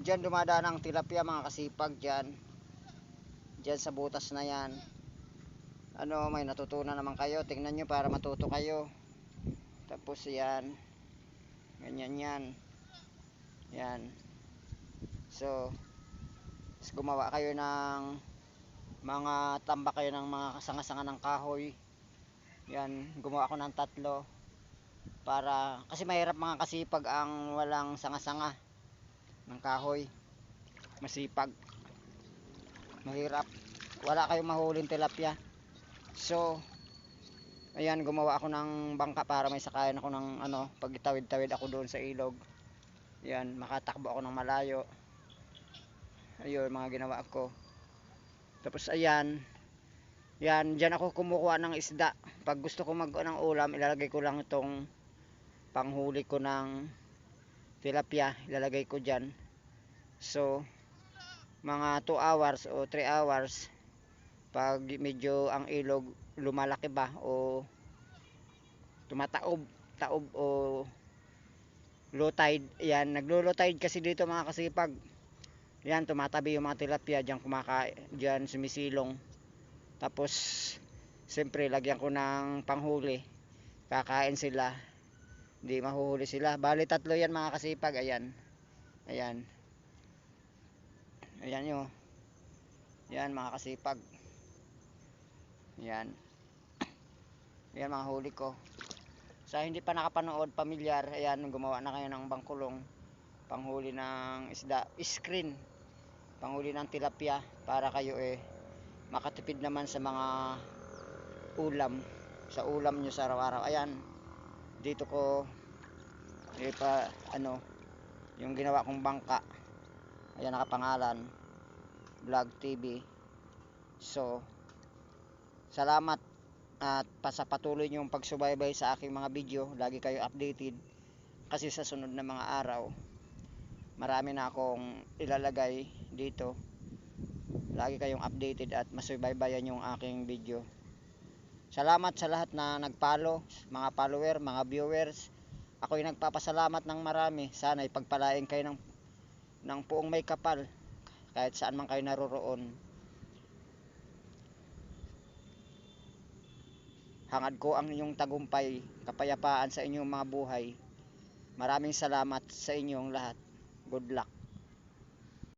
dyan dumadaan ang tilapia mga kasipag dyan. Dyan sa butas na yan. Ano, may natutunan naman kayo. Tingnan nyo para matuto kayo. Tapos yan. Ganyan yan. Yan. So, gumawa kayo ng mga tambak kayo ng mga sanga-sanga ng kahoy. Yan, gumawa ako ng 3 para kasi mahirap mga kasipag ang walang sanga-sanga ng kahoy. Masipag. Mahirap. Wala kayong mahuling tilapia. So, ayan, gumawa ako ng bangka para may sakayan ako ng ano, pag tawid-tawid ako doon sa ilog. Yan, makatakbo ako ng malayo. Ayun, mga ginawa ko. Tapos ayan, yan, dyan ako kumukuha ng isda. Pag gusto ko mag ng ulam, ilalagay ko lang itong panghuli ko ng tilapia. Ilalagay ko dyan. So, mga 2 hours o 3 hours, pag medyo ang ilog lumalaki ba o tumataob, taob o low tide, yan, naglo-low tide kasi dito mga kasipag. Yan, tumatabi yung mga tilapia dyan, dyan sumisilong. Tapos siyempre lagyan ko ng panghuli, kakain sila, hindi mahuhuli sila. Bali 3 yan mga kasipag. Ayan, ayan, ayan nyo, yan mga kasipag. Yan, yan mga huli ko. Sa hindi pa nakapanood, pamilyar, ayan, gumawa na kayo ng bangkulong panghuli ng isda, screen panghuli ng tilapia para kayo makatipid naman sa mga ulam, sa ulam nyo sa araw-araw. Ayan, dito ko pa ano, yung ginawa kong bangka. Ayan, nakapangalan Vlog TV. So, salamat at sa patuloy nyong pagsubaybay sa aking mga video. Lagi kayo updated kasi sa sunod na mga araw marami na akong ilalagay dito. Lagi kayong updated at masubaybayan yung aking video. Salamat sa lahat na nag-follow, mga follower, mga viewers. Ako'y nagpapasalamat ng marami. Sana ipagpalain kayo ng puong may kapal kahit saan man kayo naroroon. Hangad ko ang inyong tagumpay, kapayapaan sa inyong mga buhay. Maraming salamat sa inyong lahat. Good luck.